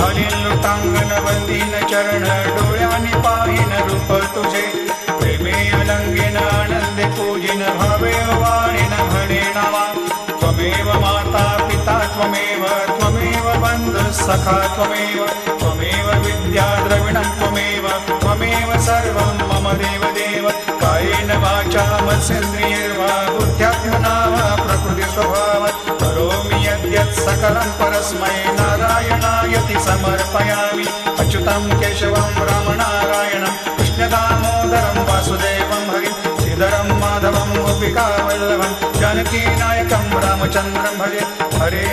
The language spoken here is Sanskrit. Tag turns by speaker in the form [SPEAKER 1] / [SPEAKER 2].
[SPEAKER 1] घालीन लुटांगण वंदीन चरण डोळ्यानी पाहिन रूप तुझे प्रेमे अलंगीन आनंदे पूजिन भावे वाणीन म्हणे नावा त्वमेव माता पिता त्वमेव त्वमेव बंधु सखा त्वमेव त्वमेव विद्या द्रविणं त्वमेव त्वमेव सर्वं मम देव देव कायेन वाचा मनसेन्द्रियैर्वा बुद्ध्यात्मना वा प्रकृति स्वभावात् करोमि यद्यत् सकलं परस्मै नारायणायति समर्पयामि अच्युतं केशवं रामनारायणं कृष्णदामोदरं वासुदेवं हरिं श्रीधरं माधवं गोपिकावल्लभं जानकीनायकं रामचन्द्रं भजे हरे